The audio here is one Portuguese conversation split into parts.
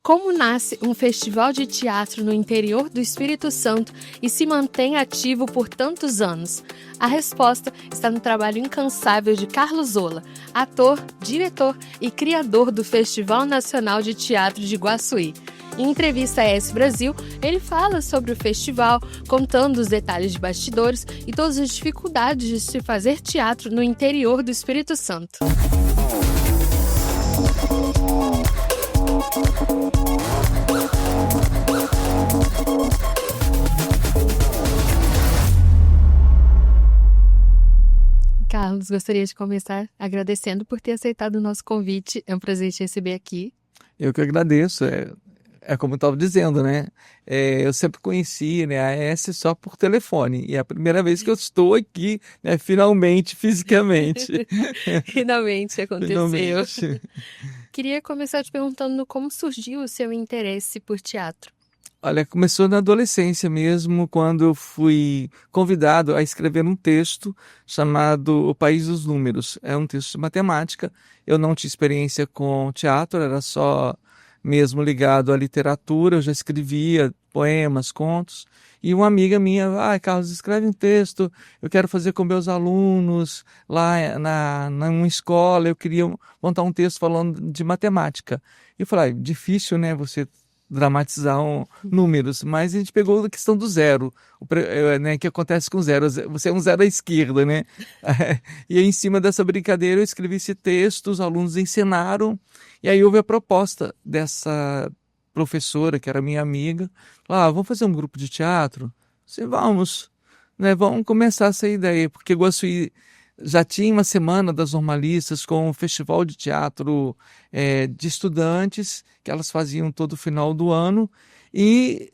Como nasce um festival de teatro no interior do Espírito Santo e se mantém ativo por tantos anos? A resposta está no trabalho incansável de Carlos Zola, ator, diretor e criador do Festival Nacional de Teatro de Iguaçuí. Em entrevista à ES Brasil, ele fala sobre o festival, contando os detalhes de bastidores e todas as dificuldades de se fazer teatro no interior do Espírito Santo. Carlos, gostaria de começar agradecendo por ter aceitado o nosso convite. É um prazer te receber aqui. Eu que agradeço. É como eu estava dizendo, né? Eu sempre conheci, né, a ES só por telefone. E é a primeira vez que eu estou aqui, né, finalmente, fisicamente. Finalmente aconteceu. Finalmente. Queria começar te perguntando como surgiu o seu interesse por teatro. Olha, começou na adolescência mesmo, quando eu fui convidado a escrever um texto chamado O País dos Números. É um texto de matemática. Eu não tinha experiência com teatro, era só mesmo ligado à literatura. Eu já escrevia poemas, contos. E uma amiga minha, Carlos, escreve um texto, eu quero fazer com meus alunos lá numa escola, eu queria montar um texto falando de matemática. E eu falei, difícil, né, você dramatizar números, mas a gente pegou a questão do zero, né, que acontece com zero, você é um zero à esquerda, né? E aí, em cima dessa brincadeira eu escrevi esse texto, os alunos ensinaram, e aí houve a proposta dessa professora, que era minha amiga, vamos fazer um grupo de teatro? Vamos, né, vamos começar essa ideia, porque Iguaçuí já tinha uma semana das normalistas com um festival de teatro de estudantes, que elas faziam todo final do ano,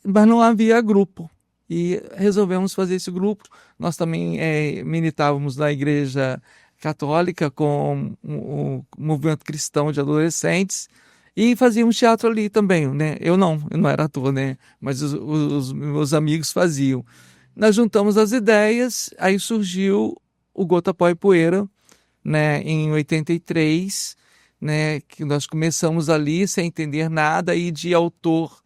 mas não havia grupo. E resolvemos fazer esse grupo. Nós também militávamos na Igreja Católica com o movimento cristão de adolescentes, e fazíamos teatro ali também, né? Eu não era ator, né? Mas os meus amigos faziam. Nós juntamos as ideias, aí surgiu o Gota, Pó e Poeira, né, em 83, né, que nós começamos ali sem entender nada, e de autor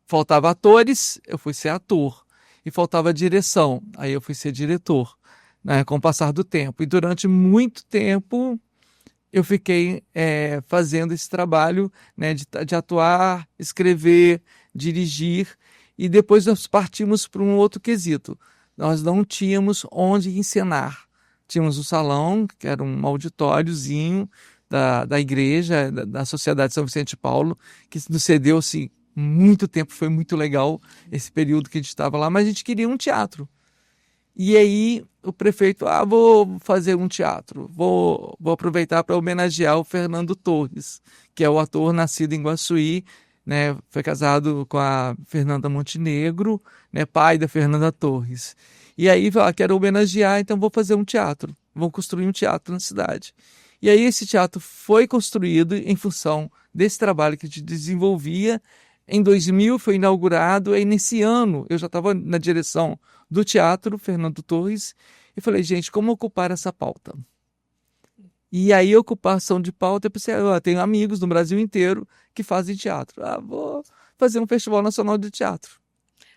faltava atores, eu fui ser ator, e faltava direção, aí eu fui ser diretor, né, com o passar do tempo. E durante muito tempo eu fiquei fazendo esse trabalho, né, de atuar, escrever, dirigir, e depois nós partimos para um outro quesito. Nós não tínhamos onde encenar. Tínhamos um salão, que era um auditóriozinho da igreja, da Sociedade São Vicente de Paulo, que nos cedeu assim, muito tempo, foi muito legal esse período que a gente estava lá, mas a gente queria um teatro. E aí o prefeito, vou fazer um teatro, vou aproveitar para homenagear o Fernando Torres, que é o ator nascido em Iguaçuí, né, foi casado com a Fernanda Montenegro, né, pai da Fernanda Torres. E aí, quero homenagear, então vou fazer um teatro. Vou construir um teatro na cidade. E aí esse teatro foi construído em função desse trabalho que a gente desenvolvia. Em 2000 foi inaugurado, e nesse ano eu já estava na direção do teatro, Fernando Torres, e falei, gente, como ocupar essa pauta? E aí, a ocupação de pauta, eu pensei, eu tenho amigos no Brasil inteiro que fazem teatro. Vou fazer um Festival Nacional de Teatro.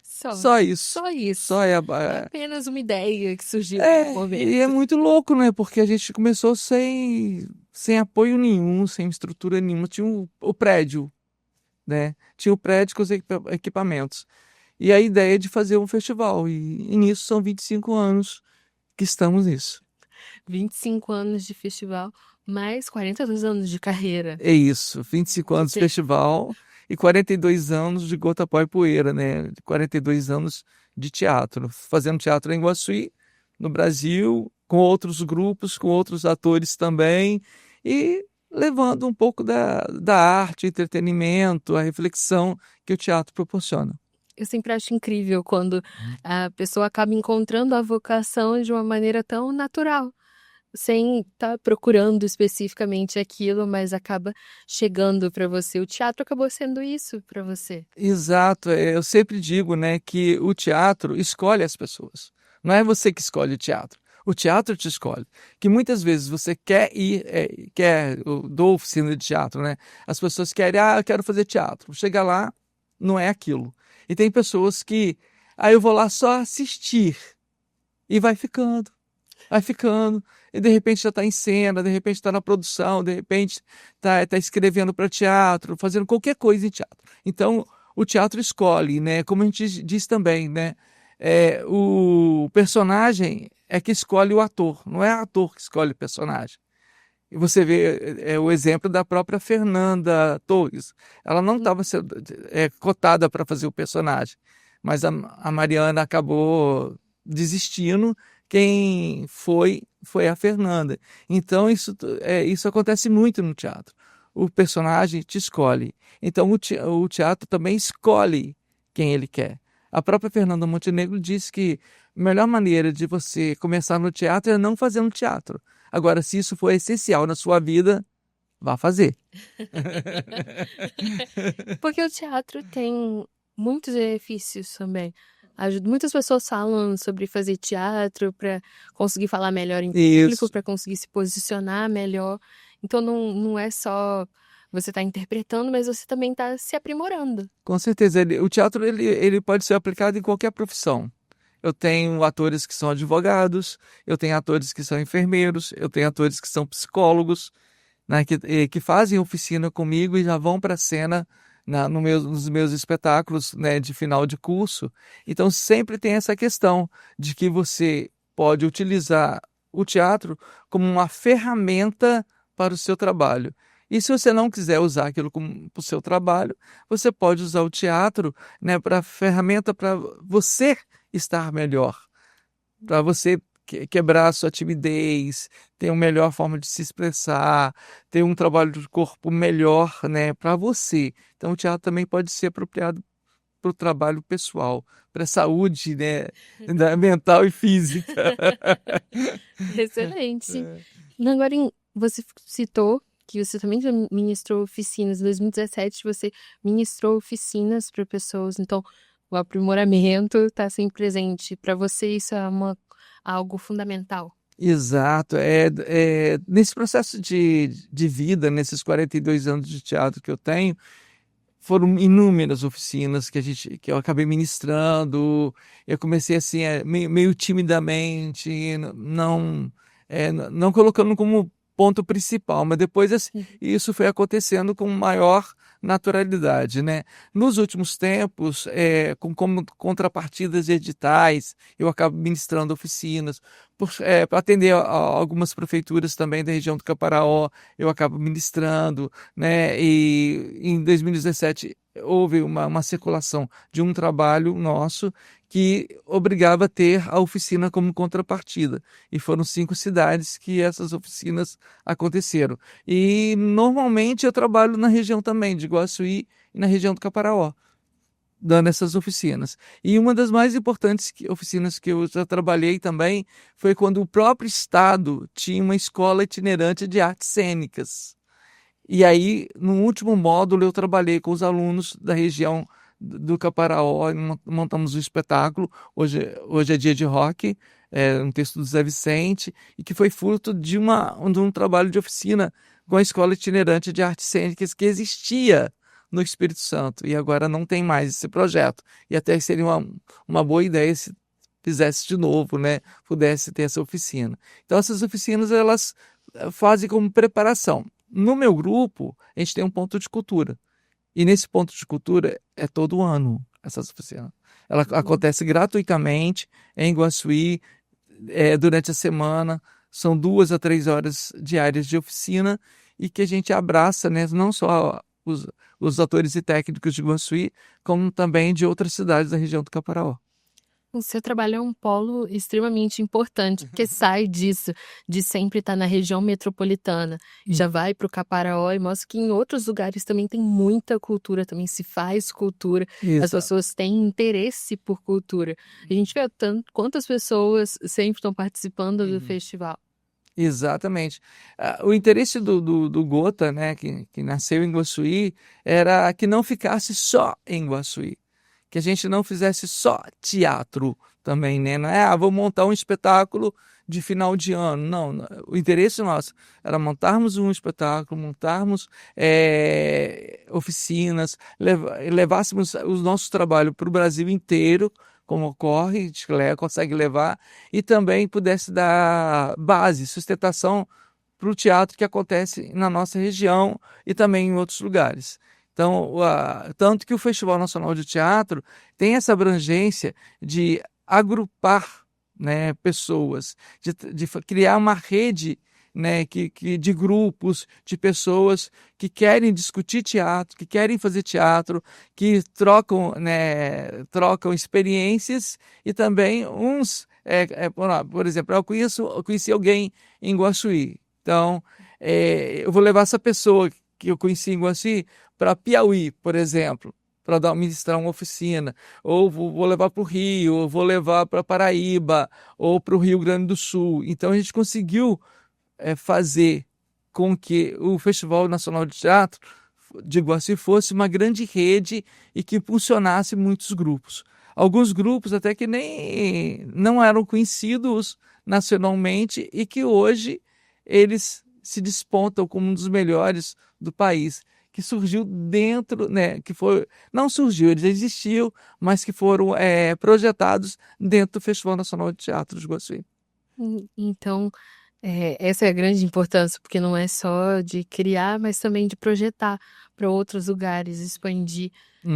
Só isso. Só isso. Só é apenas uma ideia que surgiu no momento. E é muito louco, né? Porque a gente começou sem apoio nenhum, sem estrutura nenhuma. Tinha o prédio, né? Tinha o prédio com os equipamentos. E a ideia de fazer um festival. E nisso são 25 anos que estamos nisso. 25 anos de festival, mais 42 anos de carreira. É isso, 25 anos de festival e 42 anos de Gota, Pó e Poeira, né? 42 anos de teatro, fazendo teatro em Iguaçuí, no Brasil, com outros grupos, com outros atores também, e levando um pouco da arte, entretenimento, a reflexão que o teatro proporciona. Eu sempre acho incrível quando a pessoa acaba encontrando a vocação de uma maneira tão natural, sem estar procurando especificamente aquilo, mas acaba chegando para você. O teatro acabou sendo isso para você. Exato, eu sempre digo, né, que o teatro escolhe as pessoas. Não é você que escolhe o teatro. O teatro te escolhe. Que muitas vezes você quer ir, eu dou oficina de teatro, né? As pessoas querem, eu quero fazer teatro. Chega lá, não é aquilo. E tem pessoas que, eu vou lá só assistir. E vai ficando, e de repente já está em cena, de repente está na produção, de repente está escrevendo para teatro, fazendo qualquer coisa em teatro. Então, o teatro escolhe, né? Como a gente diz também, né? O personagem é que escolhe o ator, não é o ator que escolhe o personagem. E você vê o exemplo da própria Fernanda Torres. Ela não estava cotada para fazer o personagem, mas a Mariana acabou desistindo. Quem foi a Fernanda. Então isso acontece muito no teatro. O personagem te escolhe. Então o teatro também escolhe quem ele quer. A própria Fernanda Montenegro disse que a melhor maneira de você começar no teatro é não fazer no teatro. Agora, se isso for essencial na sua vida, vá fazer. Porque o teatro tem muitos benefícios também. Muitas pessoas falam sobre fazer teatro para conseguir falar melhor em público, para conseguir se posicionar melhor. Então não é só você estar interpretando, mas você também está se aprimorando. Com certeza. O teatro ele pode ser aplicado em qualquer profissão. Eu tenho atores que são advogados, eu tenho atores que são enfermeiros, eu tenho atores que são psicólogos, né, que fazem oficina comigo e já vão para a cena nos meus espetáculos, né, de final de curso. Então sempre tem essa questão de que você pode utilizar o teatro como uma ferramenta para o seu trabalho. E se você não quiser usar aquilo para o seu trabalho, você pode usar o teatro, né, para ferramenta para você estar melhor, para você quebrar a sua timidez, ter uma melhor forma de se expressar, ter um trabalho de corpo melhor, né, para você. Então o teatro também pode ser apropriado para o trabalho pessoal, para a saúde, né, mental e física. Excelente. Agora, você citou que você também já ministrou oficinas. Em 2017, você ministrou oficinas para pessoas. Então, o aprimoramento está sempre presente. Para você, isso é algo fundamental. Exato. Nesse processo de vida, nesses 42 anos de teatro que eu tenho, foram inúmeras oficinas que eu acabei ministrando. Eu comecei assim, meio timidamente, não colocando como ponto principal, mas depois assim, isso foi acontecendo com maior naturalidade, né? Nos últimos tempos, como contrapartidas de editais, eu acabo ministrando oficinas, para atender a algumas prefeituras também da região do Caparaó, eu acabo ministrando, né? E em 2017 houve uma circulação de um trabalho nosso que obrigava a ter a oficina como contrapartida. E foram 5 cidades que essas oficinas aconteceram. E normalmente eu trabalho na região também de Iguaçuí e na região do Caparaó, dando essas oficinas. E uma das mais importantes oficinas que eu já trabalhei também foi quando o próprio estado tinha uma escola itinerante de artes cênicas. E aí, no último módulo, eu trabalhei com os alunos da região do Caparaó, montamos um espetáculo, hoje é dia de rock, um texto do Zé Vicente, e que foi fruto de um trabalho de oficina com a Escola Itinerante de Artes Cênicas que existia no Espírito Santo, e agora não tem mais esse projeto. E até seria uma boa ideia se fizesse de novo, né? Pudesse ter essa oficina. Então, essas oficinas, elas fazem como preparação. No meu grupo, a gente tem um ponto de cultura. E nesse ponto de cultura é todo ano essas oficinas. Ela acontece gratuitamente em Iguaçuí, durante a semana. São 2 a 3 horas diárias de oficina e que a gente abraça, né, não só os atores e técnicos de Iguaçuí, como também de outras cidades da região do Caparaó. O seu trabalho é um polo extremamente importante, porque sai disso, de sempre estar na região metropolitana, já vai para o Caparaó e mostra que em outros lugares também tem muita cultura, também se faz cultura, as pessoas têm interesse por cultura. A gente vê quantas pessoas sempre estão participando do festival. Exatamente. O interesse do Gota, né, que nasceu em Iguaçuí, era que não ficasse só em Iguaçuí. Que a gente não fizesse só teatro também, né? Não é, vou montar um espetáculo de final de ano. Não, o interesse nosso era montarmos um espetáculo, montarmos oficinas, levássemos o nosso trabalho para o Brasil inteiro, como ocorre, a gente consegue levar, e também pudesse dar base, sustentação para o teatro que acontece na nossa região e também em outros lugares. Então, tanto que o Festival Nacional de Teatro tem essa abrangência de agrupar, né, pessoas, de criar uma rede, né, de grupos, de pessoas que querem discutir teatro, que querem fazer teatro, que trocam, né, trocam experiências e também uns, por exemplo, eu conheci alguém em Guaçuí, então eu vou levar essa pessoa que eu conheci em Guaçuí para Piauí, por exemplo, para ministrar uma oficina, ou vou levar para o Rio, ou vou levar para Paraíba, ou para o Rio Grande do Sul. Então a gente conseguiu fazer com que o Festival Nacional de Teatro de Iguaçu fosse uma grande rede e que impulsionasse muitos grupos. Alguns grupos até que nem não eram conhecidos nacionalmente e que hoje eles se despontam como um dos melhores do país, que surgiu dentro, né, não surgiu, eles existiam, mas que foram projetados dentro do Festival Nacional de Teatro de Iguaçu. Então, essa é a grande importância, porque não é só de criar, mas também de projetar para outros lugares, expandir.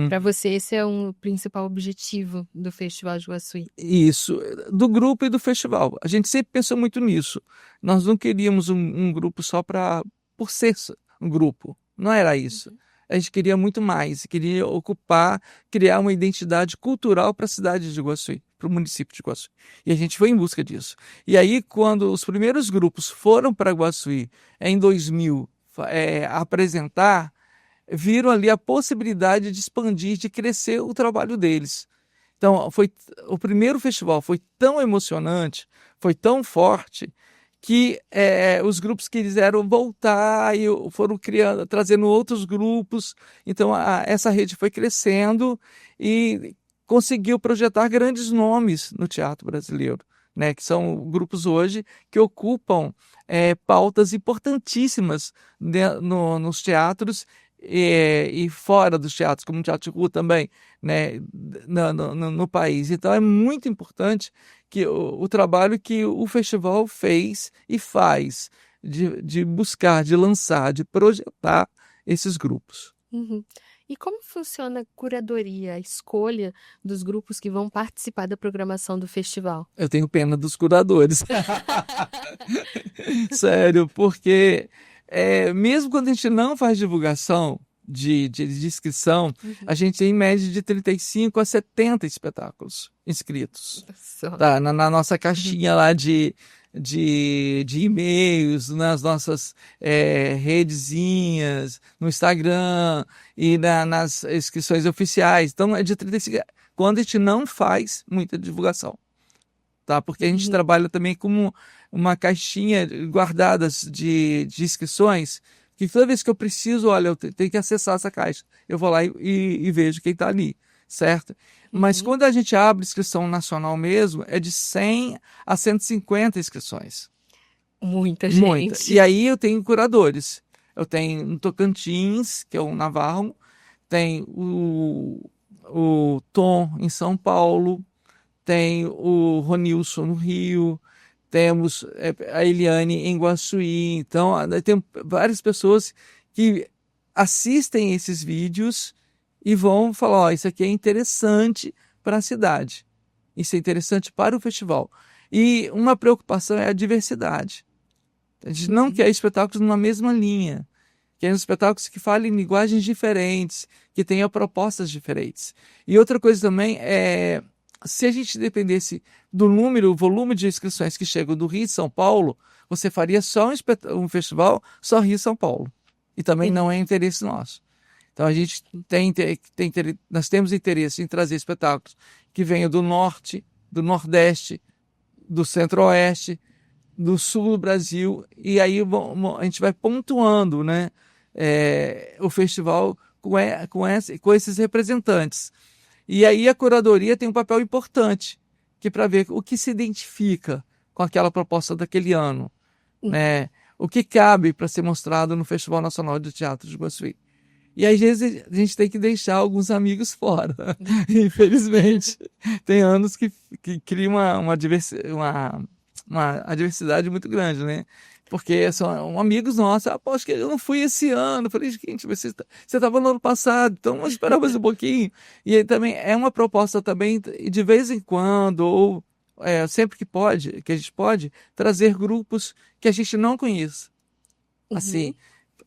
Para você, esse é um principal objetivo do Festival de Iguaçu. Isso, do grupo e do festival. A gente sempre pensou muito nisso. Nós não queríamos um grupo só por ser um grupo. Não era isso. A gente queria muito mais, queria criar uma identidade cultural para a cidade de Iguaçu, para o município de Iguaçu. E a gente foi em busca disso. E aí, quando os primeiros grupos foram para Iguaçu, em 2000, apresentar, viram ali a possibilidade de expandir, de crescer o trabalho deles. Então, o primeiro festival foi tão emocionante, foi tão forte, que os grupos quiseram voltar e foram trazendo outros grupos. Então, essa rede foi crescendo e conseguiu projetar grandes nomes no teatro brasileiro, né, que são grupos hoje que ocupam pautas importantíssimas nos teatros e fora dos teatros, como o Teatro de Rua também, né, no país. Então é muito importante que o trabalho que o festival fez e faz de buscar, de lançar, de projetar esses grupos. Uhum. E como funciona a curadoria, a escolha dos grupos que vão participar da programação do festival? Eu tenho pena dos curadores. Sério, porque mesmo quando a gente não faz divulgação de inscrição, a gente tem em média de 35 a 70 espetáculos inscritos. Tá, na nossa caixinha lá de e-mails, nas nossas redezinhas, no Instagram e nas inscrições oficiais. Então, é de 35, quando a gente não faz muita divulgação. Tá? Porque a gente trabalha também como uma caixinha guardada de inscrições, que toda vez que eu preciso, olha, eu tenho que acessar essa caixa. Eu vou lá e vejo quem está ali, certo? Mas quando a gente abre inscrição nacional mesmo, é de 100 a 150 inscrições. Muita gente. Muita. E aí eu tenho curadores. Eu tenho no Tocantins, que é o Navarro, tem o Tom em São Paulo, tem o Ronilson no Rio, temos a Eliane em Iguaçuí. Então, tem várias pessoas que assistem esses vídeos e vão falar, ó, isso aqui é interessante para a cidade, isso é interessante para o festival. E uma preocupação é a diversidade. A gente não quer espetáculos numa mesma linha, quer espetáculos que falem linguagens diferentes, que tenham propostas diferentes. E outra coisa também é, se a gente dependesse do o volume de inscrições que chegam do Rio e São Paulo, você faria só um festival, só Rio e São Paulo. E também não é interesse nosso. Então a gente nós temos interesse em trazer espetáculos que venham do norte, do nordeste, do centro-oeste, do sul do Brasil, e aí a gente vai pontuando, né, o festival com esses representantes. E aí a curadoria tem um papel importante, que para ver o que se identifica com aquela proposta daquele ano, né? O que cabe para ser mostrado no Festival Nacional de Teatro de Iguaçu. E às vezes a gente tem que deixar alguns amigos fora, infelizmente. Tem anos que cria uma adversidade muito grande, né? Porque são amigos nossos. Acho que eu não fui esse ano. Eu falei, gente, você estava no ano passado, então vamos esperar mais um pouquinho. E aí também é uma proposta também, de vez em quando, ou sempre que a gente pode, trazer grupos que a gente não conheça. Assim,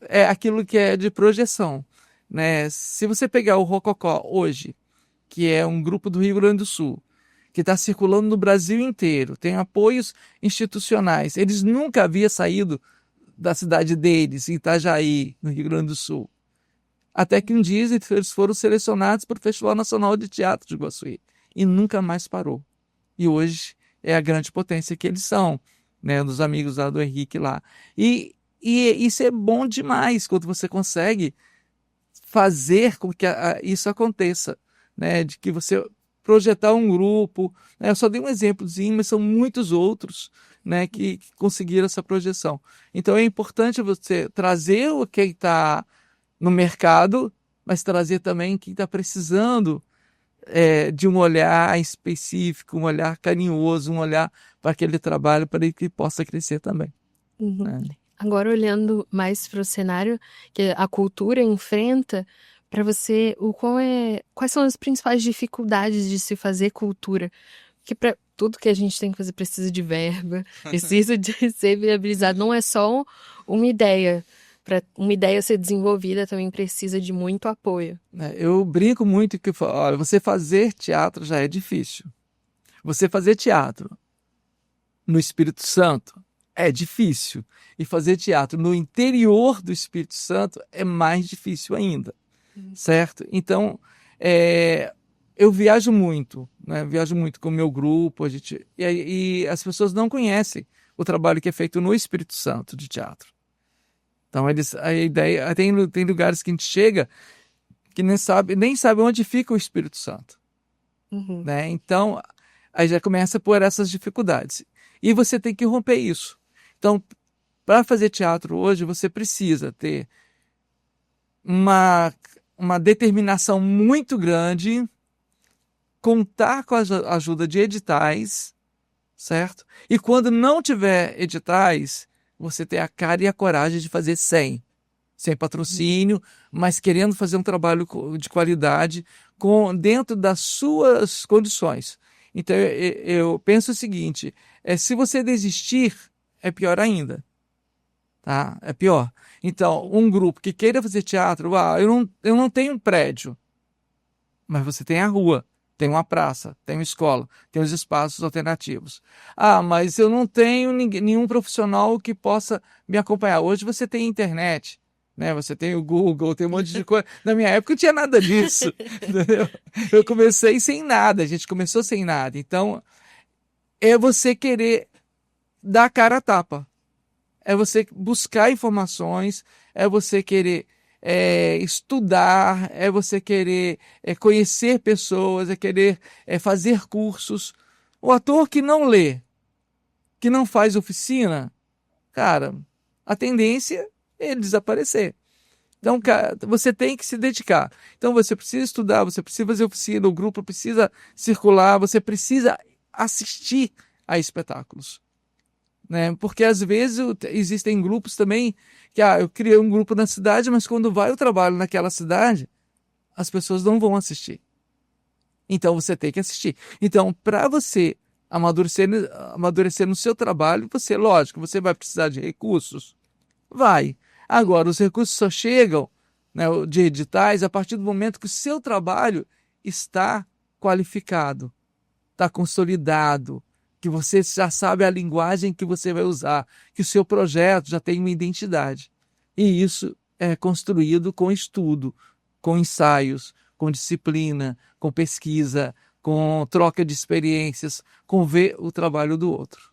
é aquilo que é de projeção, né? Se você pegar o Rococó hoje, que é um grupo do Rio Grande do Sul, que está circulando no Brasil inteiro, tem apoios institucionais, eles nunca haviam saído da cidade deles, em Itajaí, no Rio Grande do Sul. Até que um dia eles foram selecionados para o Festival Nacional de Teatro de Iguaçu e nunca mais parou. E hoje é a grande potência que eles são, né? Dos amigos lá do Henrique lá. E isso é bom demais quando você consegue fazer com que isso aconteça, né? De que você projetar um grupo, né? Eu só dei um exemplozinho, mas são muitos outros, né? Que conseguiram essa projeção. Então é importante você trazer o que está no mercado, mas trazer também quem está precisando de um olhar específico, um olhar carinhoso, um olhar para aquele trabalho, para que possa crescer também. Né? Agora, olhando mais para o cenário que a cultura enfrenta, para você, quais são as principais dificuldades de se fazer cultura? Porque para tudo que a gente tem que fazer precisa de verba, precisa de ser viabilizado. Não é só uma ideia. Para uma ideia ser desenvolvida também precisa de muito apoio. Eu brinco muito que olha, você fazer teatro já é difícil. Você fazer teatro no Espírito Santo é difícil. E fazer teatro no interior do Espírito Santo é mais difícil ainda. Certo? Então, eu viajo muito, né? Viajo muito com o meu grupo, e as pessoas não conhecem o trabalho que é feito no Espírito Santo de teatro. Então, a ideia, tem lugares que a gente chega que nem sabe onde fica o Espírito Santo. Né? Então, aí já começa por essas dificuldades. E você tem que romper isso. Então, para fazer teatro hoje, você precisa ter uma determinação muito grande, contar com a ajuda de editais, certo? E quando não tiver editais, você ter a cara e a coragem de fazer sem patrocínio, mas querendo fazer um trabalho de qualidade dentro das suas condições. Então, eu penso o seguinte, se você desistir, é pior ainda. Tá? É pior. Então, um grupo que queira fazer teatro, eu não tenho um prédio, mas você tem a rua, tem uma praça, tem uma escola, tem os espaços alternativos. Mas eu não tenho nenhum profissional que possa me acompanhar. Hoje você tem internet, né? Você tem o Google, tem um monte de coisa. Na minha época não tinha nada disso. Entendeu? Eu comecei sem nada, a gente começou sem nada. Então, é você querer dar a cara a tapa. É você buscar informações, é você querer estudar, é você querer conhecer pessoas, é querer fazer cursos. O ator que não lê, que não faz oficina, cara, a tendência é ele desaparecer. Então, cara, você tem que se dedicar. Então, você precisa estudar, você precisa fazer oficina, o grupo precisa circular, você precisa assistir a espetáculos. Né? Porque às vezes existem grupos também que eu criei um grupo na cidade, mas quando vai o trabalho naquela cidade, as pessoas não vão assistir. Então você tem que assistir. Então, para você amadurecer no seu trabalho, lógico, você vai precisar de recursos. Vai. Agora, os recursos só chegam, né, de editais a partir do momento que o seu trabalho está qualificado, está consolidado, que você já sabe a linguagem que você vai usar, que o seu projeto já tem uma identidade. E isso é construído com estudo, com ensaios, com disciplina, com pesquisa, com troca de experiências, com ver o trabalho do outro.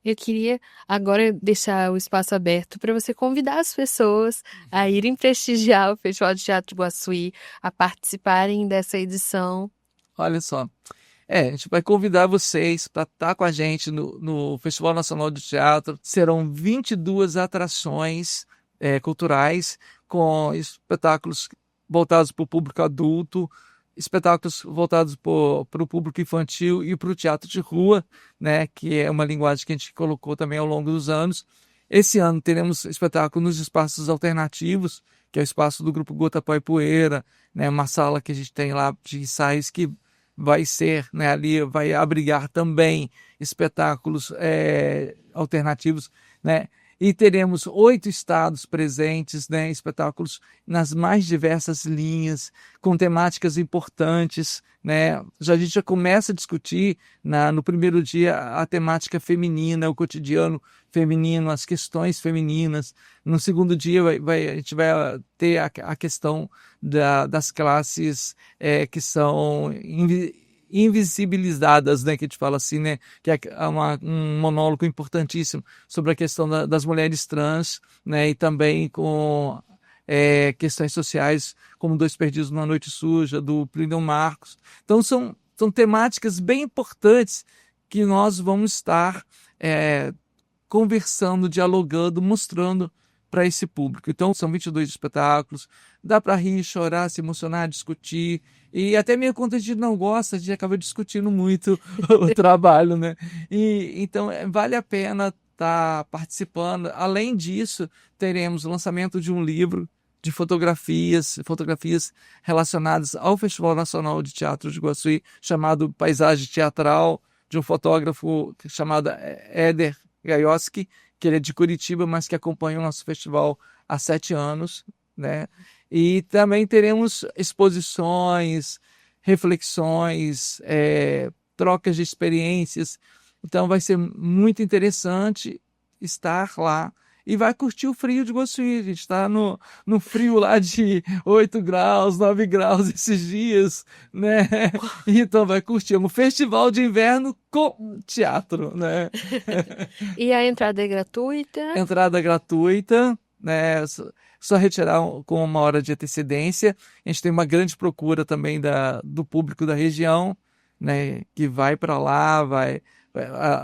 Eu queria agora deixar o espaço aberto para você convidar as pessoas a irem prestigiar o Festival de Teatro de Iguaçu, a participarem dessa edição. Olha só, A gente vai convidar vocês para estar com a gente no Festival Nacional de Teatro. Serão 22 atrações culturais com espetáculos voltados para o público adulto, espetáculos voltados para o público infantil e para o teatro de rua, né, que é uma linguagem que a gente colocou também ao longo dos anos. Esse ano teremos espetáculo nos espaços alternativos, que é o espaço do Grupo Gota Pó e Poeira, né, uma sala que a gente tem lá de ensaios que vai ser, né, ali vai abrigar também espetáculos alternativos, né, e teremos 8 estados presentes, né, espetáculos nas mais diversas linhas, com temáticas importantes, né, a gente já começa a discutir no primeiro dia a temática feminina, o cotidiano feminino, as questões femininas. No segundo dia a gente vai ter a questão das classes que são invisibilizadas, né, que a gente fala assim, né, que é um monólogo importantíssimo sobre a questão das mulheres trans, né, e também com questões sociais, como Dois Perdidos numa Noite Suja, do Plínio Marcos. Então são temáticas bem importantes que nós vamos estar conversando, dialogando, mostrando para esse público. Então, são 22 espetáculos, dá para rir, chorar, se emocionar, discutir, e até mesmo quando a gente não gosta, a gente acaba discutindo muito o trabalho, né? Então, vale a pena estar participando. Além disso, teremos o lançamento de um livro de fotografias relacionadas ao Festival Nacional de Teatro de Iguaçu, chamado Paisagem Teatral, de um fotógrafo chamado Éder Gaioski, que ele é de Curitiba, mas que acompanha o nosso festival há 7 anos, né? E também teremos exposições, reflexões, trocas de experiências. Então vai ser muito interessante estar lá. E vai curtir o frio de Iguaçu. A gente está no frio lá de 8 graus, 9 graus esses dias, né? Então vai curtir um festival de inverno com teatro, né? E a entrada é gratuita? Entrada gratuita, né? Só retirar com 1 hora de antecedência. A gente tem uma grande procura também do público da região, né? Que vai para lá,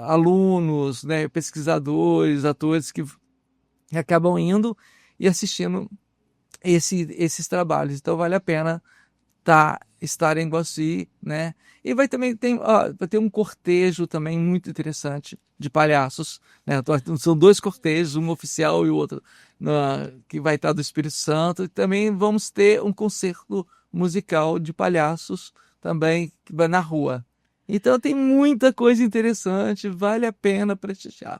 alunos, né? Pesquisadores, atores que acabam indo e assistindo esses trabalhos. Então vale a pena estar em Iguaçu, né? E vai ter um cortejo também muito interessante de palhaços, né? Então, são 2 cortejos, um oficial e o outro que vai estar do Espírito Santo. E também vamos ter um concerto musical de palhaços também que vai na rua. Então tem muita coisa interessante, vale a pena prestigiar.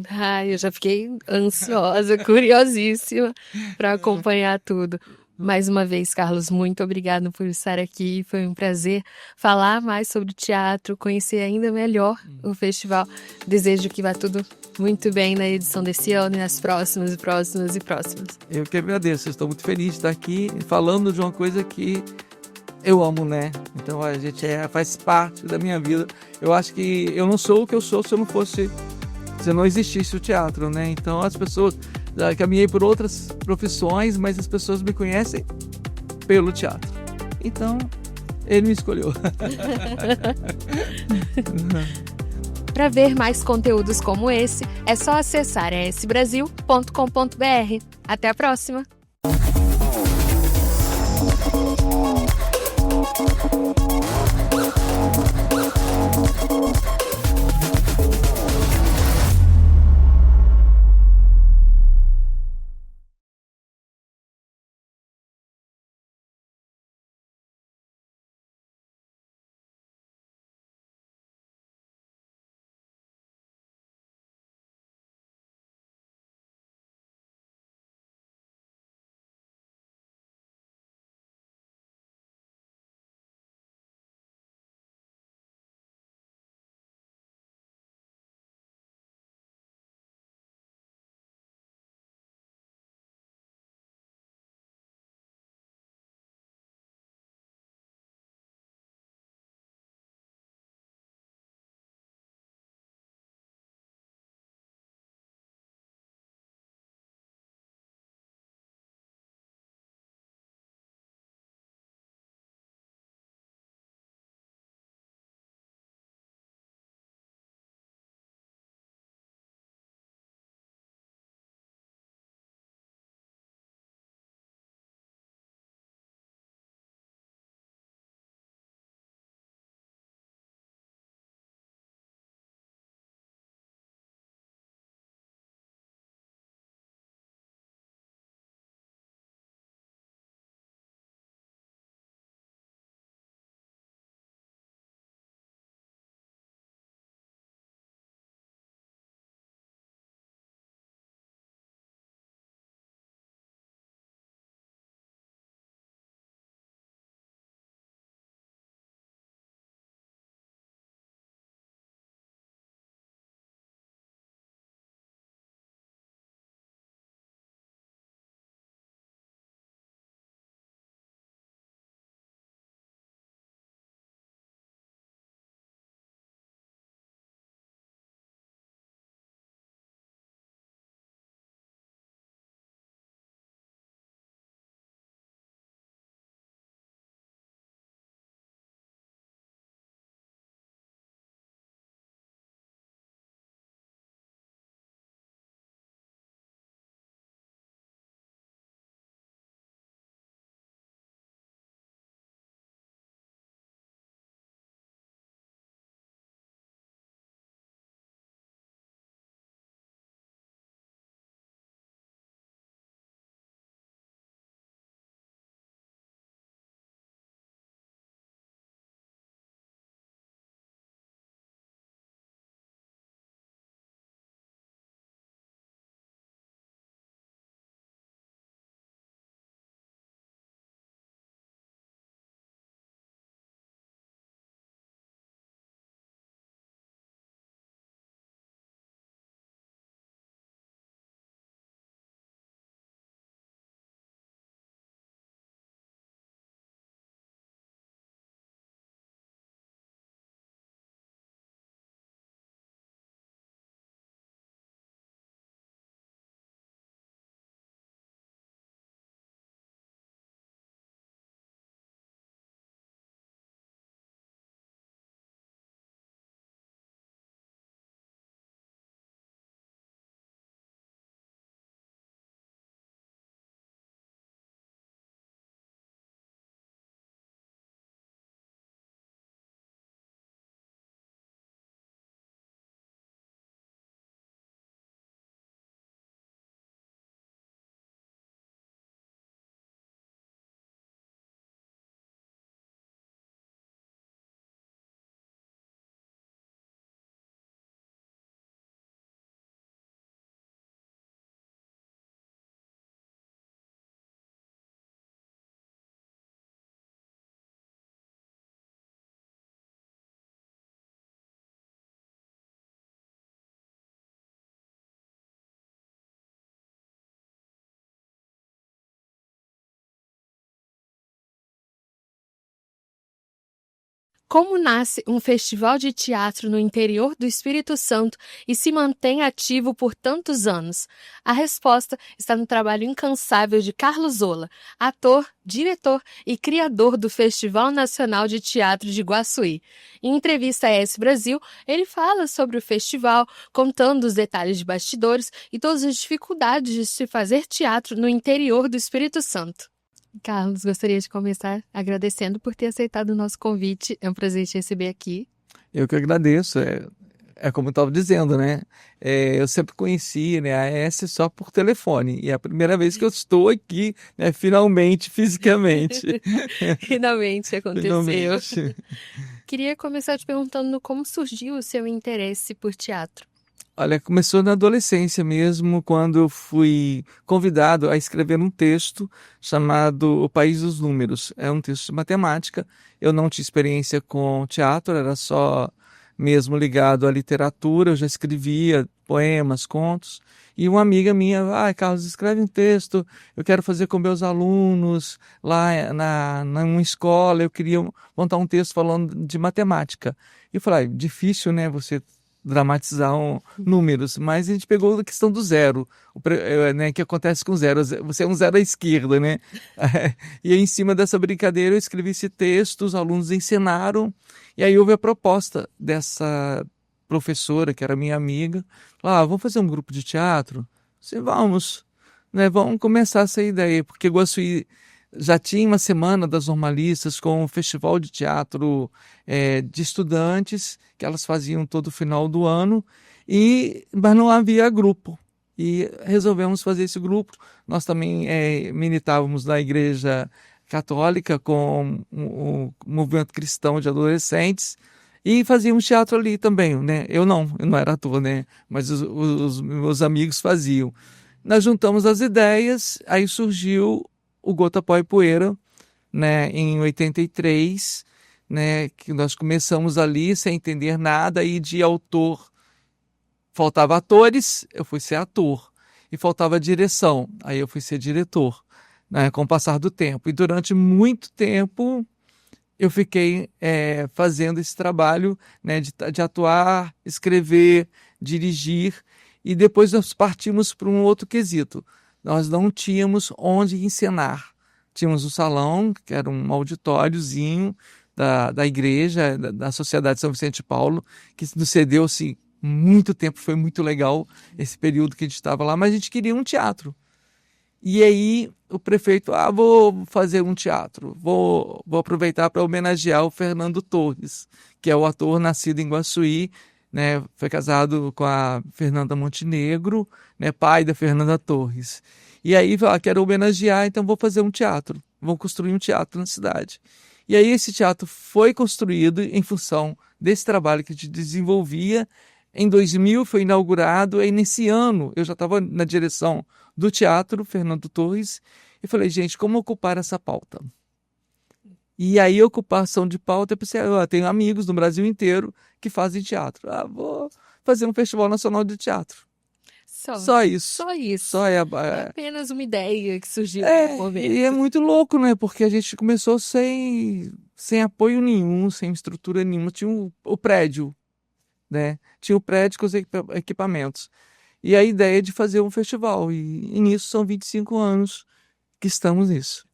Ai, eu já fiquei ansiosa, curiosíssima para acompanhar tudo. Mais uma vez, Carlos, muito obrigado por estar aqui. Foi um prazer falar mais sobre teatro, conhecer ainda melhor o festival. Desejo que vá tudo muito bem na edição desse ano e nas próximas e próximas e próximas. Eu que agradeço, estou muito feliz de estar aqui falando de uma coisa que eu amo, né? Então a gente faz parte da minha vida. Eu acho que eu não sou o que eu sou se não existisse o teatro, né? Então as pessoas, caminhei por outras profissões, mas as pessoas me conhecem pelo teatro. Então, ele me escolheu. Para ver mais conteúdos como esse, é só acessar esbrasil.com.br. Até a próxima! Como nasce um festival de teatro no interior do Espírito Santo e se mantém ativo por tantos anos? A resposta está no trabalho incansável de Carlos Zola, ator, diretor e criador do Festival Nacional de Teatro de Iguaçuí. Em entrevista à S Brasil, ele fala sobre o festival, contando os detalhes de bastidores e todas as dificuldades de se fazer teatro no interior do Espírito Santo. Carlos, gostaria de começar agradecendo por ter aceitado o nosso convite. É um prazer te receber aqui. Eu que agradeço. É como eu estava dizendo, né? Eu sempre conheci, né, a S só por telefone. E é a primeira vez que eu estou aqui, né, finalmente, fisicamente. Finalmente aconteceu. Finalmente. Queria começar te perguntando como surgiu o seu interesse por teatro. Olha, começou na adolescência mesmo, quando eu fui convidado a escrever um texto chamado O País dos Números. É um texto de matemática. Eu não tinha experiência com teatro, era só mesmo ligado à literatura. Eu já escrevia poemas, contos. E uma amiga minha, Carlos, escreve um texto, eu quero fazer com meus alunos lá numa escola, eu queria montar um texto falando de matemática. E eu falei, difícil, né, você dramatizar números, mas a gente pegou a questão do zero, né, que acontece com zero, você é um zero à esquerda, né? E aí, em cima dessa brincadeira eu escrevi esse texto, os alunos ensinaram, e aí houve a proposta dessa professora, que era minha amiga, vamos fazer um grupo de teatro? Vamos, né, vamos começar essa ideia, porque Iguaçuí já tinha uma semana das normalistas com um festival de teatro de estudantes, que elas faziam todo final do ano, mas não havia grupo. E resolvemos fazer esse grupo. Nós também militávamos na Igreja Católica com o movimento cristão de adolescentes e fazíamos teatro ali também, né? Eu não era ator, né? Mas os meus amigos faziam. Nós juntamos as ideias, aí surgiu o Gota, Pó e Poeira, né, em 83, né, que nós começamos ali sem entender nada, e de autor faltava atores, eu fui ser ator, e faltava direção, aí eu fui ser diretor, né, com o passar do tempo. E durante muito tempo eu fiquei fazendo esse trabalho, né, de atuar, escrever, dirigir, e depois nós partimos para um outro quesito. Nós não tínhamos onde encenar. Tínhamos um salão, que era um auditóriozinho da igreja, da Sociedade São Vicente de Paulo, que nos cedeu assim, muito tempo, foi muito legal esse período que a gente estava lá, mas a gente queria um teatro. E aí o prefeito, vou fazer um teatro, vou aproveitar para homenagear o Fernando Torres, que é o ator nascido em Iguaçuí, né, foi casado com a Fernanda Montenegro, né, pai da Fernanda Torres. E aí, quero homenagear, então vou fazer um teatro. Vou construir um teatro na cidade. E aí esse teatro foi construído em função desse trabalho que a gente desenvolvia. Em 2000 foi inaugurado, e nesse ano eu já estava na direção do teatro, Fernando Torres, e falei, gente, como ocupar essa pauta? E aí, a ocupação de pauta, eu pensei, eu tenho amigos no Brasil inteiro que fazem teatro. Vou fazer um Festival Nacional de Teatro. Só isso. Só isso. Só é apenas uma ideia que surgiu no momento. E é muito louco, né? Porque a gente começou sem apoio nenhum, sem estrutura nenhuma. Tinha o prédio, né? Tinha o prédio com os equipamentos. E a ideia de fazer um festival. E nisso são 25 anos que estamos nisso.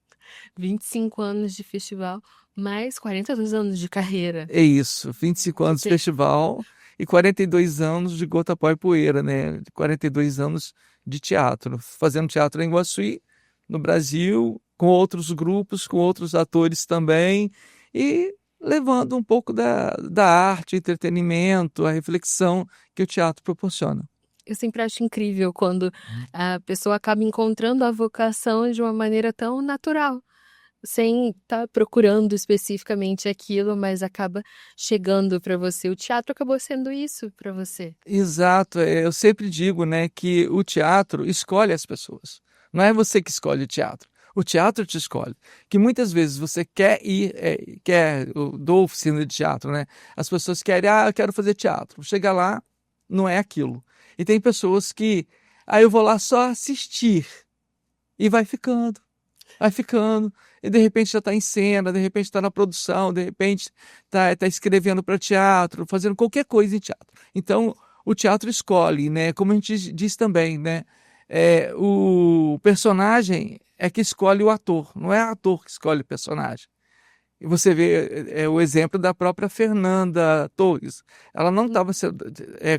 25 anos de festival, mais 42 anos de carreira. É isso, 25 anos de festival e 42 anos de Gota, Pó e Poeira, né? 42 anos de teatro, fazendo teatro em Iguaçuí, no Brasil, com outros grupos, com outros atores também, e levando um pouco da arte, entretenimento, a reflexão que o teatro proporciona. Eu sempre acho incrível quando a pessoa acaba encontrando a vocação de uma maneira tão natural, sem estar procurando especificamente aquilo, mas acaba chegando para você. O teatro acabou sendo isso para você. Exato, eu sempre digo, né, que o teatro escolhe as pessoas. Não é você que escolhe o teatro te escolhe. Que muitas vezes você quer ir, eu dou oficina de teatro, né? As pessoas querem, eu quero fazer teatro. Chega lá, não é aquilo. E tem pessoas que, eu vou lá só assistir, e vai ficando. vai ficando, e de repente já está em cena, de repente está na produção, de repente tá escrevendo para teatro, fazendo qualquer coisa em teatro. Então, o teatro escolhe, né? Como a gente diz também, né? O personagem é que escolhe o ator, não é o ator que escolhe o personagem. E você vê o exemplo da própria Fernanda Torres. Ela não estava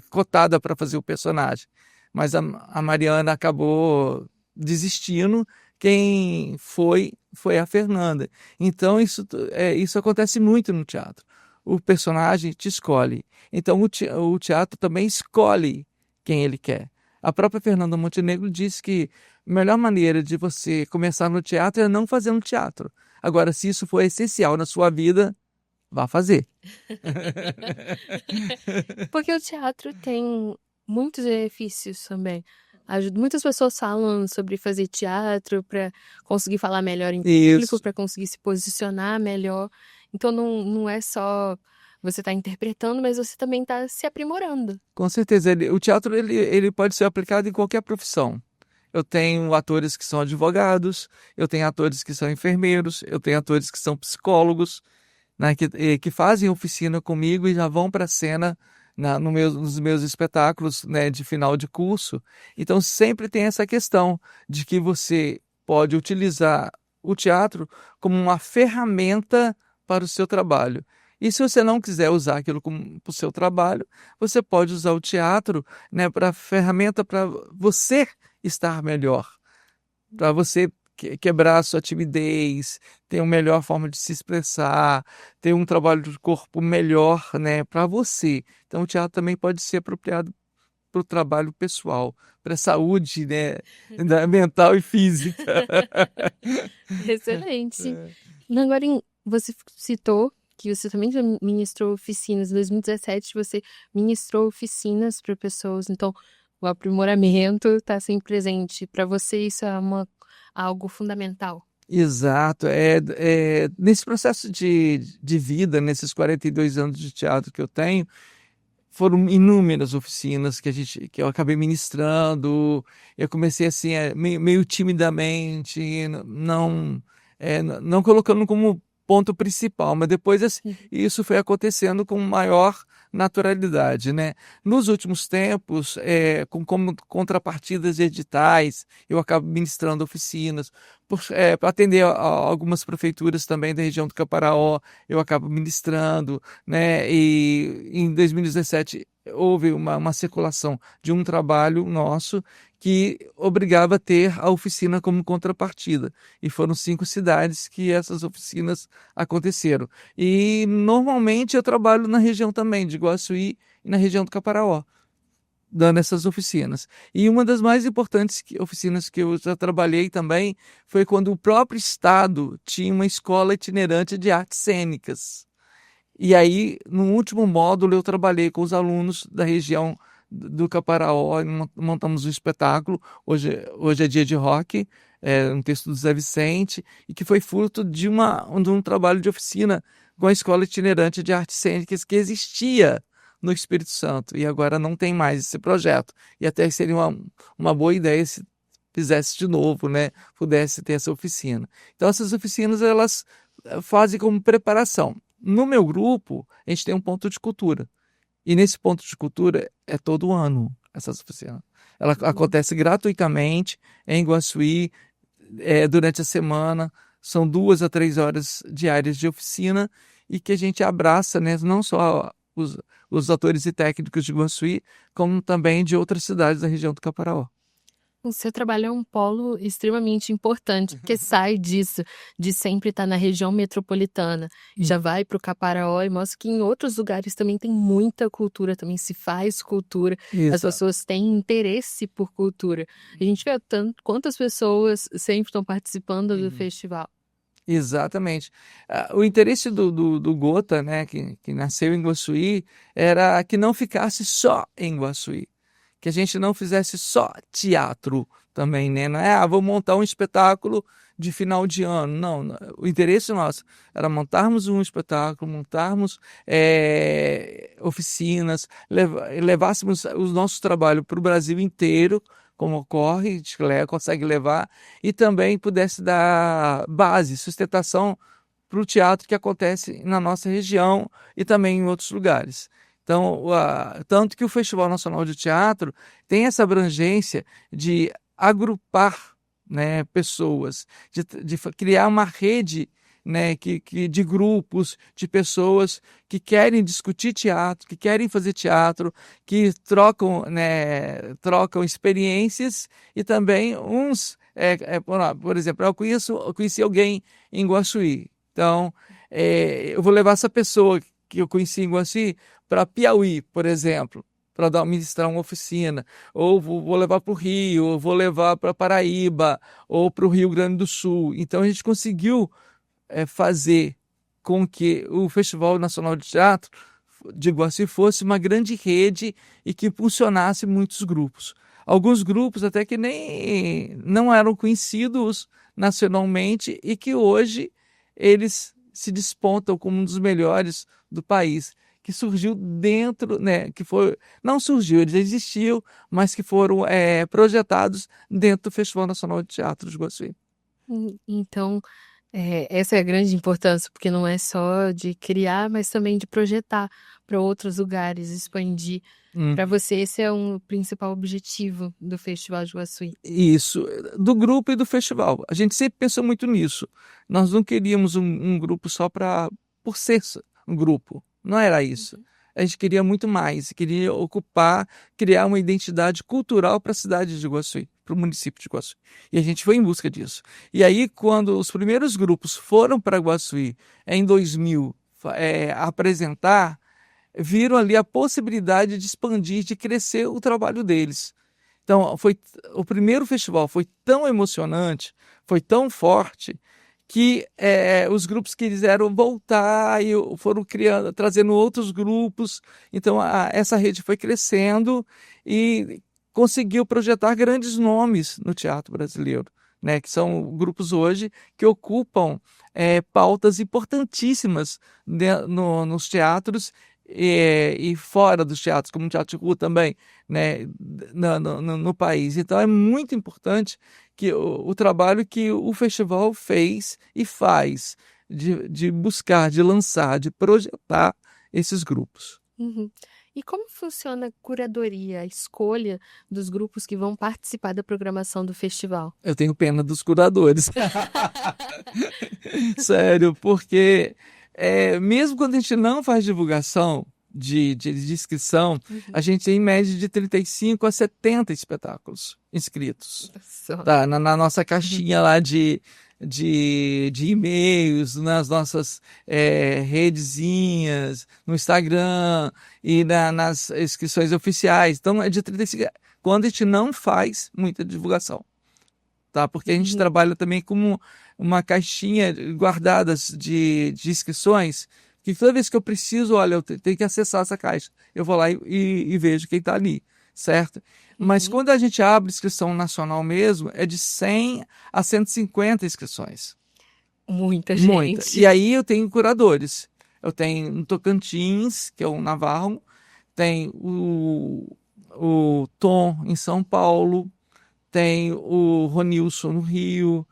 cotada para fazer o personagem, mas a Mariana acabou desistindo. Quem foi a Fernanda. Então isso acontece muito no teatro. O personagem te escolhe. Então o teatro também escolhe quem ele quer. A própria Fernanda Montenegro disse que a melhor maneira de você começar no teatro é não fazer no teatro. Agora, se isso for essencial na sua vida, vá fazer. Porque o teatro tem muitos benefícios também. Muitas pessoas falam sobre fazer teatro para conseguir falar melhor em público, Isso, para conseguir se posicionar melhor. Então não é só você estar interpretando, mas você também está se aprimorando. com certeza. O teatro ele pode ser aplicado em qualquer profissão. Eu tenho atores que são advogados, eu tenho atores que são enfermeiros, eu tenho atores que são psicólogos, né, que fazem oficina comigo e já vão para a cena nos meus espetáculos, né, de final de curso. Então sempre tem essa questão de que você pode utilizar o teatro como uma ferramenta para o seu trabalho. E se você não quiser usar aquilo para o seu trabalho, você pode usar o teatro, né, para ferramenta para você estar melhor, para você quebrar a sua timidez, ter uma melhor forma de se expressar, ter um trabalho de corpo melhor, né, para você. Então, o teatro também pode ser apropriado para o trabalho pessoal, para a saúde, né, mental e física. Excelente. Agora, você citou que você também já ministrou oficinas. Em 2017, você ministrou oficinas para pessoas. Então, o aprimoramento está sempre presente. Para você, isso é algo fundamental. Exato. Nesse processo de vida, nesses 42 anos de teatro que eu tenho, foram inúmeras oficinas que eu acabei ministrando. Eu comecei assim, meio timidamente, não colocando como ponto principal, mas depois assim, isso foi acontecendo com maior naturalidade, né? Nos últimos tempos, como contrapartidas de editais, eu acabo ministrando oficinas, para atender a algumas prefeituras também da região do Caparaó, eu acabo ministrando, né? E em 2017 houve uma circulação de um trabalho nosso que obrigava a ter a oficina como contrapartida. E foram 5 cidades que essas oficinas aconteceram. E normalmente eu trabalho na região também de Iguaçuí e na região do Caparaó, dando essas oficinas. E uma das mais importantes oficinas que eu já trabalhei também foi quando o próprio estado tinha uma escola itinerante de artes cênicas. E aí, no último módulo, eu trabalhei com os alunos da região do Caparaó, montamos um espetáculo, hoje é dia de rock, um texto do Zé Vicente, e que foi fruto de um trabalho de oficina com a Escola Itinerante de Artes Cênicas que existia no Espírito Santo, e agora não tem mais esse projeto. E até seria uma boa ideia se fizesse de novo, né? Pudesse ter essa oficina. Então, essas oficinas, elas fazem como preparação. No meu grupo, a gente tem um ponto de cultura. E nesse ponto de cultura é todo ano essas oficinas. Ela acontece gratuitamente em Iguaçuí, durante a semana. São 2 a 3 horas diárias de oficina e que a gente abraça, né, não só os atores e técnicos de Iguaçuí, como também de outras cidades da região do Caparaó. O seu trabalho é um polo extremamente importante, porque sai disso, de sempre estar na região metropolitana, já vai para o Caparaó e mostra que em outros lugares também tem muita cultura, também se faz cultura, as pessoas têm interesse por cultura. A gente vê quantas pessoas sempre estão participando do festival. Exatamente. O interesse do Gota, né, que nasceu em Iguaçuí, era que não ficasse só em Iguaçuí. Que a gente não fizesse só teatro também, né? Não é, vou montar um espetáculo de final de ano. Não, o interesse nosso era montarmos um espetáculo, montarmos oficinas, levássemos os nossos trabalhos para o Brasil inteiro, como ocorre, consegue levar, e também pudesse dar base, sustentação para o teatro que acontece na nossa região e também em outros lugares. Então, tanto que o Festival Nacional de Teatro tem essa abrangência de agrupar, né, pessoas, de criar uma rede, né, de grupos, de pessoas que querem discutir teatro, que querem fazer teatro, que trocam, né, trocam experiências e também uns, por exemplo, eu conheci alguém em Guaçuí, então eu vou levar essa pessoa que eu conheci em Guaçuí para Piauí, por exemplo, para ministrar uma oficina, ou vou levar para o Rio, ou vou levar para Paraíba, ou para o Rio Grande do Sul. Então a gente conseguiu fazer com que o Festival Nacional de Teatro de Iguaçu fosse uma grande rede e que impulsionasse muitos grupos. Alguns grupos até que nem não eram conhecidos nacionalmente e que hoje eles se despontam como um dos melhores do país, que surgiu dentro, né, que foi, não surgiu, eles existiam, mas que foram projetados dentro do Festival Nacional de Teatro de Iguaçu. Então, essa é a grande importância, porque não é só de criar, mas também de projetar para outros lugares, expandir. Para você, esse é um principal objetivo do Festival de Iguaçu. Isso, do grupo e do festival. A gente sempre pensou muito nisso. Nós não queríamos um grupo só por ser um grupo. Não era isso. A gente queria muito mais, queria criar uma identidade cultural para a cidade de Iguaçu, para o município de Iguaçu. E a gente foi em busca disso. E aí, quando os primeiros grupos foram para Iguaçu, em 2000, apresentar, viram ali a possibilidade de expandir, de crescer o trabalho deles. Então, o primeiro festival foi tão emocionante, foi tão forte, que os grupos quiseram voltar e foram trazendo outros grupos. Então, essa rede foi crescendo e conseguiu projetar grandes nomes no teatro brasileiro, né, que são grupos hoje que ocupam pautas importantíssimas nos teatros e fora dos teatros, como o Teatro de Rua também, né, no país. Então é muito importante que o trabalho que o festival fez e faz de buscar, de lançar, de projetar esses grupos. Uhum. E como funciona a curadoria, a escolha dos grupos que vão participar da programação do festival? Eu tenho pena dos curadores. Sério, porque mesmo quando a gente não faz divulgação de inscrição, a gente tem em média de 35 a 70 espetáculos inscritos. Tá, na nossa caixinha lá de e-mails, nas nossas redezinhas, no Instagram e nas inscrições oficiais. Então é de 35, quando a gente não faz muita divulgação. Tá? Porque a gente trabalha também com uma caixinha guardada de inscrições, que toda vez que eu preciso, olha, eu tenho que acessar essa caixa. Eu vou lá e vejo quem está ali, certo? Mas quando a gente abre inscrição nacional mesmo, é de 100 a 150 inscrições. Muita gente. E aí eu tenho curadores. Eu tenho no Tocantins, que é o Navarro, tem o Tom em São Paulo, tem o Ronilson no Rio,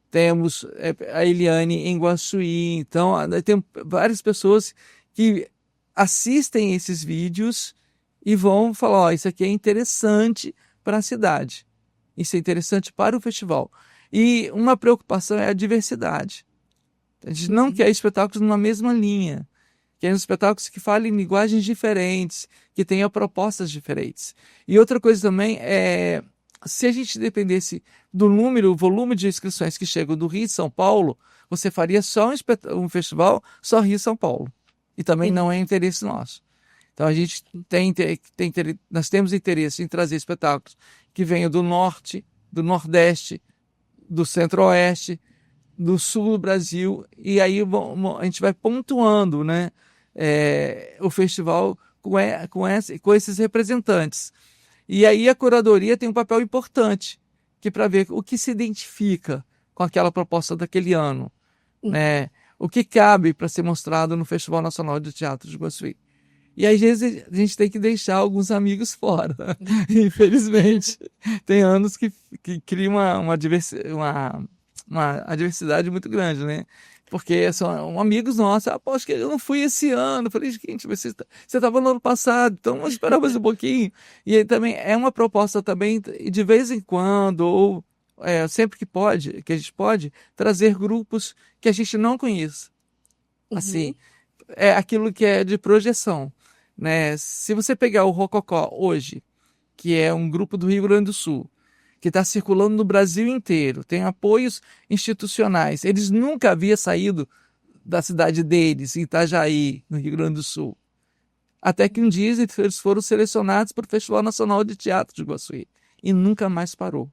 temos a Eliane em Guaçuí. Então, tem várias pessoas que assistem esses vídeos e vão falar, ó, isso aqui é interessante para a cidade, isso é interessante para o festival. E uma preocupação é a diversidade. A gente não quer espetáculos numa mesma linha, quer espetáculos que falem linguagens diferentes, que tenham propostas diferentes. E outra coisa também é, se a gente dependesse do número, o volume de inscrições que chegam do Rio e São Paulo, você faria só um festival, só Rio e São Paulo. E também não é interesse nosso. Então a gente nós temos interesse em trazer espetáculos que venham do norte, do nordeste, do centro-oeste, do sul do Brasil, e aí a gente vai pontuando, né, o festival com esses representantes. E aí a curadoria tem um papel importante, que para ver o que se identifica com aquela proposta daquele ano, né, o que cabe para ser mostrado no Festival Nacional de Teatro de Iguaçu. E às vezes a gente tem que deixar alguns amigos fora, infelizmente. Tem anos que cria uma adversidade muito grande, né? Porque são amigos nossos. Poxa, que eu não fui esse ano. Eu falei, gente, você estava no ano passado, então vamos esperar mais um pouquinho. E aí também é uma proposta também, de vez em quando, ou sempre que a gente pode, trazer grupos que a gente não conheça. Assim, é aquilo que é de projeção, né? Se você pegar o Rococó hoje, que é um grupo do Rio Grande do Sul, que está circulando no Brasil inteiro, tem apoios institucionais, eles nunca haviam saído da cidade deles, em Itajaí, no Rio Grande do Sul. Até que um dia eles foram selecionados para o Festival Nacional de Teatro de Iguaçuí, e nunca mais parou.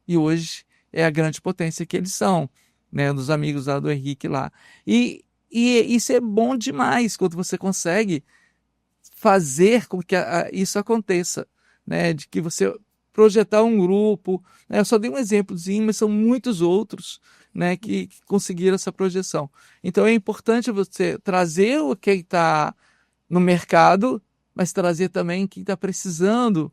E hoje é a grande potência que eles são, né? Dos amigos lá do Henrique lá. E isso é bom demais quando você consegue fazer com que isso aconteça, né? De que você projetar um grupo, né? Eu só dei um exemplozinho, mas são muitos outros, né? Que conseguiram essa projeção. Então é importante você trazer o que está no mercado, mas trazer também quem está precisando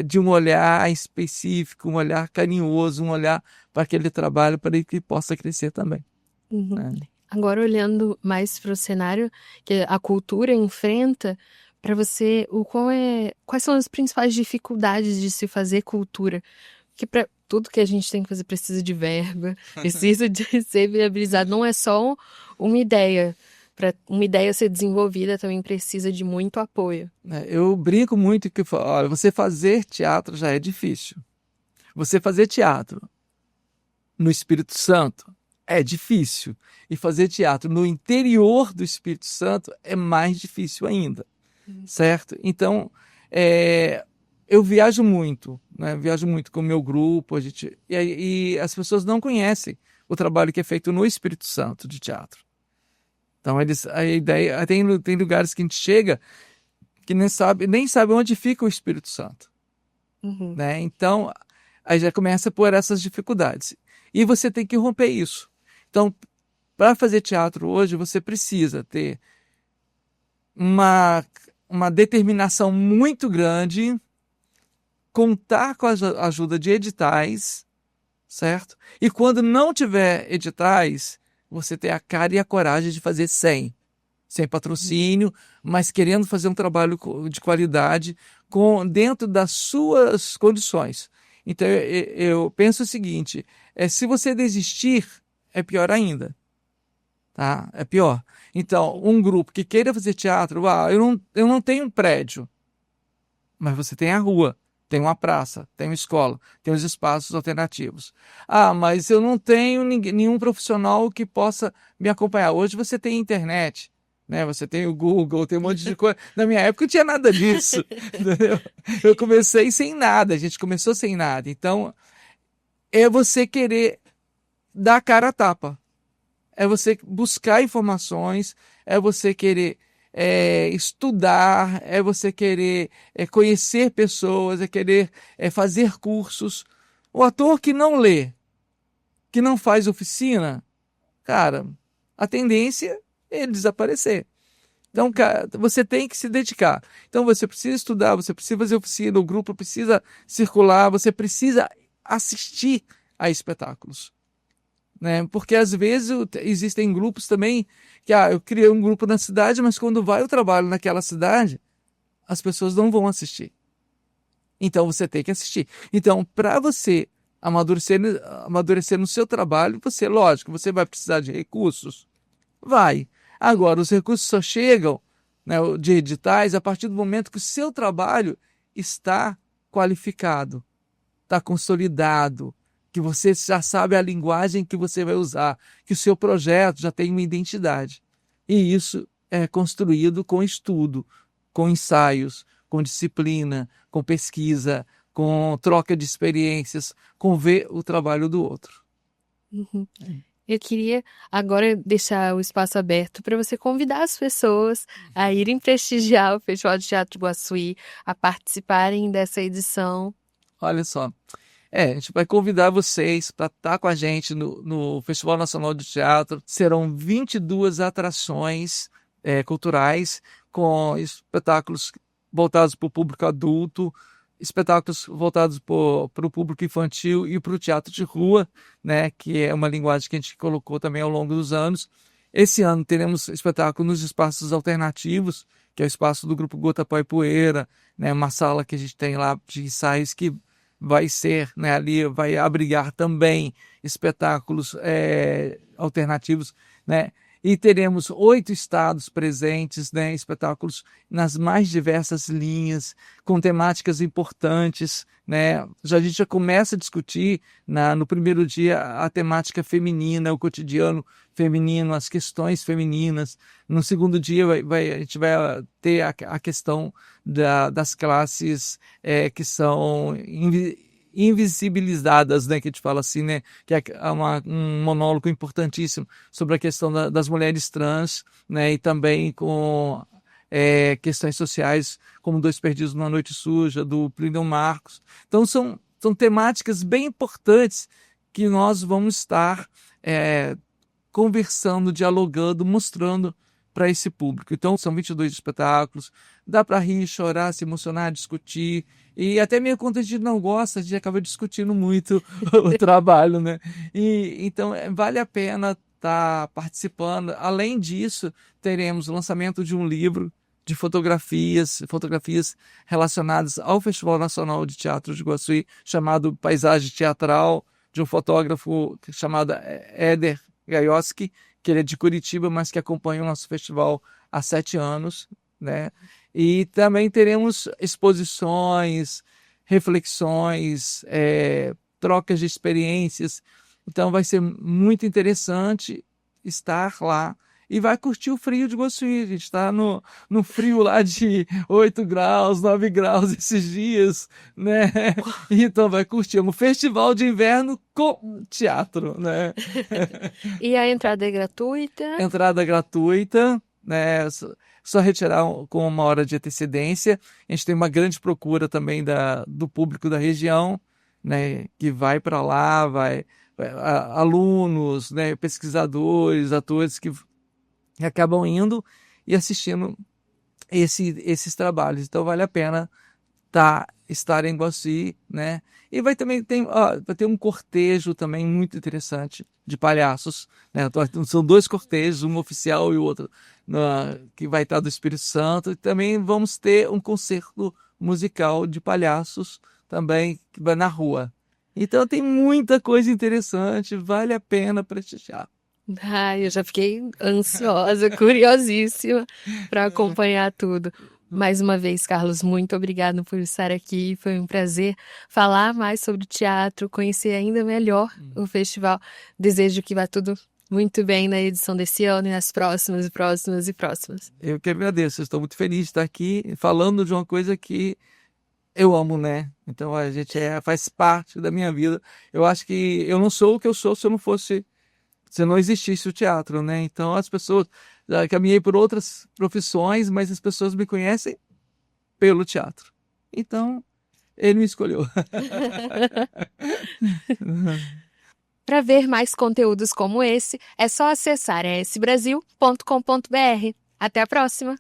de um olhar específico, um olhar carinhoso, um olhar para aquele trabalho, para que possa crescer também. Né? Agora, olhando mais para o cenário que a cultura enfrenta, para você, quais são as principais dificuldades de se fazer cultura? Porque para tudo que a gente tem que fazer precisa de verba, precisa de ser viabilizado. Não é só uma ideia. Para uma ideia ser desenvolvida também precisa de muito apoio. Eu brinco muito que, olha, você fazer teatro já é difícil. Você fazer teatro no Espírito Santo é difícil. E fazer teatro no interior do Espírito Santo é mais difícil ainda. Certo? Então, eu viajo muito, né? Viajo muito com o meu grupo, e as pessoas não conhecem o trabalho que é feito no Espírito Santo de teatro. Então, a ideia, tem lugares que a gente chega que nem sabe onde fica o Espírito Santo. Né? Então, aí já começa por essas dificuldades. E você tem que romper isso. Então, para fazer teatro hoje, você precisa ter uma determinação muito grande, contar com a ajuda de editais, certo? E quando não tiver editais, você ter a cara e a coragem de fazer sem patrocínio, mas querendo fazer um trabalho de qualidade dentro das suas condições. Então, eu penso o seguinte, se você desistir, é pior ainda. Tá? É pior. Então, um grupo que queira fazer teatro, eu não tenho um prédio, mas você tem a rua, tem uma praça, tem uma escola, tem os espaços alternativos. Mas eu não tenho nenhum profissional que possa me acompanhar. Hoje você tem internet, né? Você tem o Google, tem um monte de coisa. Na minha época não tinha nada disso. Entendeu? Eu comecei sem nada, a gente começou sem nada. Então, é você querer dar a cara a tapa. É você buscar informações, é você querer estudar, é você querer conhecer pessoas, é querer fazer cursos. O ator que não lê, que não faz oficina, cara, a tendência é ele desaparecer. Então, cara, você tem que se dedicar. Então, você precisa estudar, você precisa fazer oficina, o grupo precisa circular, você precisa assistir a espetáculos. Né? Porque às vezes existem grupos também que eu criei um grupo na cidade, mas quando vai o trabalho naquela cidade, as pessoas não vão assistir. Então você tem que assistir. Então, para você amadurecer no seu trabalho, lógico, você vai precisar de recursos. Vai. Agora, os recursos só chegam, né, de editais a partir do momento que o seu trabalho está qualificado, está consolidado, que você já sabe a linguagem que você vai usar, que o seu projeto já tem uma identidade. E isso é construído com estudo, com ensaios, com disciplina, com pesquisa, com troca de experiências, com ver o trabalho do outro. Eu queria agora deixar o espaço aberto para você convidar as pessoas a irem prestigiar o Festival de Teatro de Iguaçuí, a participarem dessa edição. Olha só. A gente vai convidar vocês para estar com a gente no Festival Nacional de Teatro. Serão 22 atrações culturais com espetáculos voltados para o público adulto, espetáculos voltados para o público infantil e para o teatro de rua, né, que é uma linguagem que a gente colocou também ao longo dos anos. Esse ano teremos espetáculo nos espaços alternativos, que é o espaço do Grupo Gota Pó e Poeira, né, uma sala que a gente tem lá de ensaios que vai ser, né, ali vai abrigar também espetáculos alternativos, né, e teremos 8 estados presentes, né, espetáculos nas mais diversas linhas, com temáticas importantes, né, a gente já começa a discutir no primeiro dia a temática feminina, o cotidiano feminino, as questões femininas. No segundo dia a gente vai ter a questão das classes que são invisibilizadas, né, que a gente fala assim, né, que é um monólogo importantíssimo sobre a questão das mulheres trans, né, e também com questões sociais, como Dois Perdidos numa Noite Suja, do Plínio Marcos. Então são temáticas bem importantes que nós vamos estar conversando, dialogando, mostrando para esse público. Então são 22 espetáculos, dá para rir, chorar, se emocionar, discutir, e até mesmo quando a gente não gosta, a gente acaba discutindo muito o trabalho, né? Então vale a pena estar participando. Além disso, teremos o lançamento de um livro de fotografias relacionadas ao Festival Nacional de Teatro de Iguaçu, chamado Paisagem Teatral, de um fotógrafo chamado Éder Gaioski, que ele é de Curitiba, mas que acompanha o nosso festival há 7 anos, né? E também teremos exposições, reflexões, trocas de experiências. Então vai ser muito interessante estar lá. E vai curtir o frio de Iguaçu. A gente está no frio lá de 8 graus, 9 graus esses dias, né? Então vai curtir um festival de inverno com teatro, né? E a entrada é gratuita? Entrada gratuita, né? Só retirar com 1 hora de antecedência. A gente tem uma grande procura também do público da região, né? Que vai para lá, alunos, né? Pesquisadores, atores que acabam indo e assistindo esses trabalhos. Então vale a pena estar em Iguaçu, né? E vai ter um cortejo também muito interessante de palhaços, né? São 2 cortejos, um oficial e o outro que vai estar do Espírito Santo. E também vamos ter um concerto musical de palhaços também que vai na rua. Então tem muita coisa interessante, vale a pena prestigiar. Eu já fiquei ansiosa, curiosíssima para acompanhar tudo. Mais uma vez, Carlos, muito obrigado por estar aqui. Foi um prazer falar mais sobre teatro, conhecer ainda melhor o festival. Desejo que vá tudo muito bem na edição desse ano e nas próximas e próximas e próximas. Eu que agradeço, estou muito feliz de estar aqui falando de uma coisa que eu amo, né? Então a gente faz parte da minha vida. Eu acho que eu não sou o que eu sou se não existisse o teatro, né? Então as pessoas, já caminhei por outras profissões, mas as pessoas me conhecem pelo teatro. Então, ele me escolheu. Para ver mais conteúdos como esse, é só acessar esbrasil.com.br. Até a próxima!